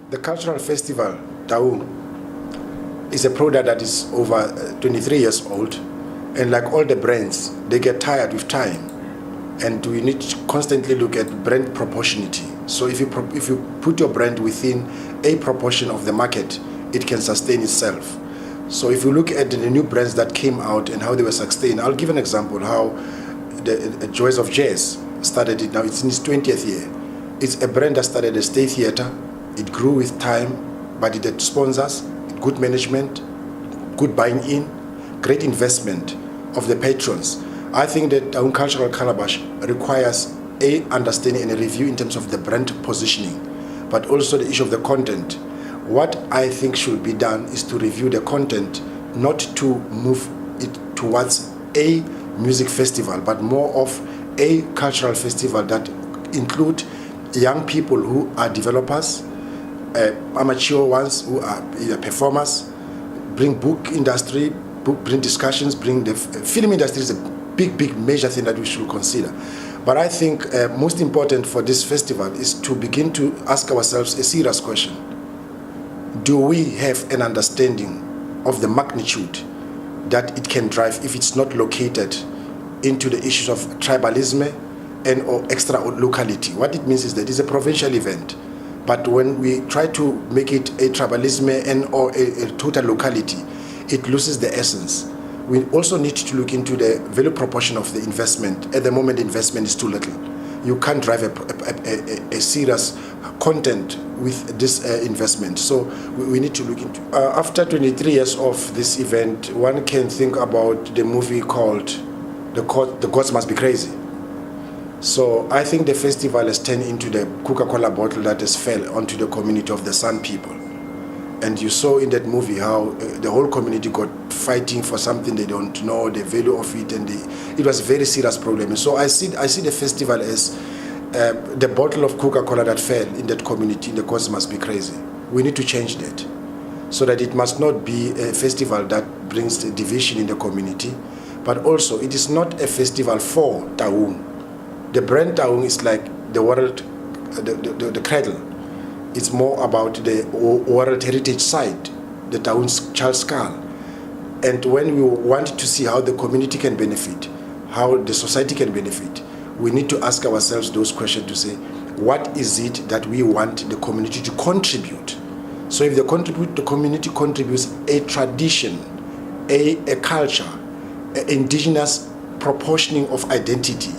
The cultural festival, Taung, is a product that is over 23 years old, and like all the brands, they get tired with time, and we need to constantly look at brand proportionality. So if you put your brand within a proportion of the market, it can sustain itself. So if you look at the new brands that came out and how they were sustained, I'll give an example how the Joys of Jazz started it. Now it's in its 20th year. It's a brand that started a state theater. It grew with time, but it had sponsors, good management, good buying in, great investment of the patrons. I think that Taung Cultural Calabash requires a understanding and a review in terms of the brand positioning, but also the issue of the content. What I think should be done is to review the content, not to move it towards a music festival, but more of a cultural festival that include young people who are developers, amateur ones who are performers, bring book industry, bring discussions, bring the film industry is a big major thing that we should consider. But I think most important for this festival is to begin to ask ourselves a serious question. Do we have an understanding of the magnitude that it can drive if it's not located into the issues of tribalism and or extra locality? What it means is that it's a provincial event, but when we try to make it a tribalism and or a total locality, it loses the essence. We also need to look into the value proportion of the investment. At the moment, the investment is too little. You can't drive a serious content with this investment. So we need to look into. After 23 years of this event, one can think about the movie called The Gods Must Be Crazy. So I think the festival has turned into the Coca-Cola bottle that has fell onto the community of the San people. And you saw in that movie how the whole community got fighting for something they don't know, the value of it, and it was a very serious problem. So I see the festival as the bottle of Coca-Cola that fell in that community. The cause must be crazy. We need to change that, so that it must not be a festival that brings the division in the community, but also it is not a festival for Taung. The brand Taung is like the world, the cradle. It's more about the World Heritage Site, the Taung's Charles Skull. And when we want to see how the community can benefit, how the society can benefit, we need to ask ourselves those questions to say, what is it that we want the community to contribute? So if the community contributes a tradition, a culture, an indigenous proportioning of identity,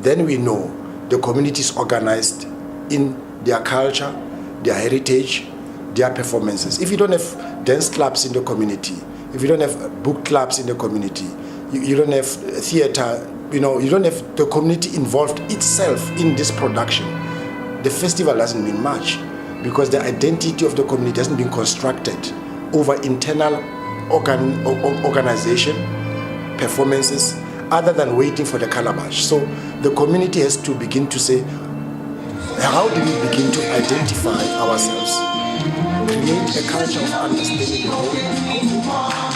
then we know the community is organized in their culture, their heritage, their performances. If you don't have dance clubs in the community, if you don't have book clubs in the community, you don't have theater, you don't have the community involved itself in this production, the festival doesn't mean much, because the identity of the community hasn't been constructed over internal organization, performances, other than waiting for the calabash. So the community has to begin to say, how do we begin to identify ourselves, create a culture of understanding the whole?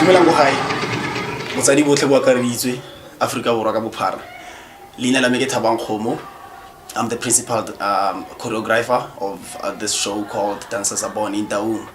Dumelang mo gae. Motsadi botlhe bo akareditswe Afrika Borwa ka bophara. Leina la me ke Taung Calabash. I'm the principal choreographer of this show called Dancers Are Born in Taung.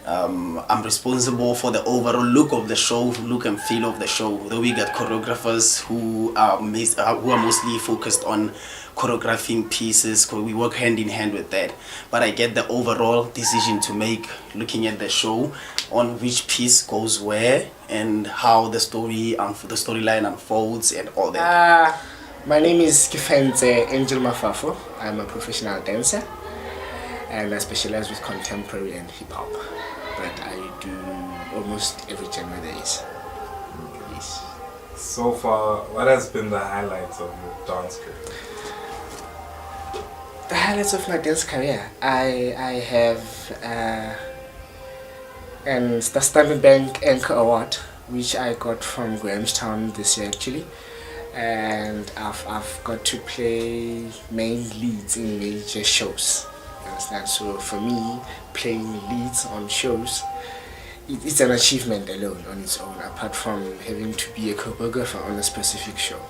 I'm responsible for the overall look of the show, look and feel of the show. Though we got choreographers who are mostly focused on choreographing pieces, we work hand in hand with that. But I get the overall decision to make, looking at the show, on which piece goes where and how the storyline unfolds and all that. My name is Kifenze Angel Mafafo. I'm a professional dancer and I specialize with contemporary and hip hop. But I do almost every genre there is. Yes. So far, what has been the highlights of your dance career? The highlights of my dance career, I have the Standard Bank Anchor Award, which I got from Grahamstown this year actually. And I've got to play main leads in major shows. You understand? So for me, playing leads on shows, it's an achievement alone on its own, apart from having to be a choreographer on a specific show.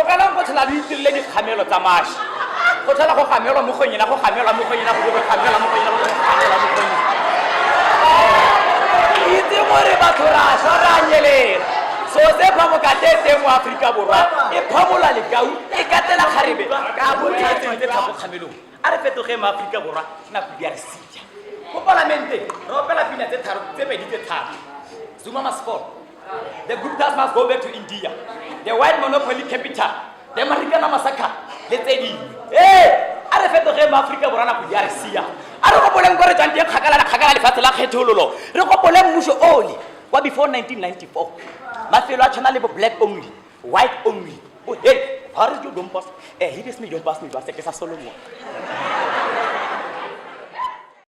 tlogelang go tlhola le itirile dikgamelo tsa maši go tlhola go gamelwa mo kgonyena go gamelwa mo kgonyena go gamela mo kgonyena go gamela mo kgonyena itse gore batho ra šwa ra nyelela so se phamokate teng mo Afrika Borwa e phamola lekau e katela kgarebe ka botlhatseng tse tlhago kgamelong a re fetoge mo Afrika Borwa nako di a re sija go parlamente re opela pina tse tharo tse pedi tse tharo Zuma must fall. The Guptas must go back to India. The white monopoly capital. The American massacre. Let's say, hey, I refer to him Africa Borana Yarisia. I don't know what I'm going to Hakala Fatala Hetolo. Rocopolem Musho only. What before 1994? My fellow channel black only, white only. Oh, hey, how did you don't pass? Hey, he just me don't pass me, but I guess I solo more.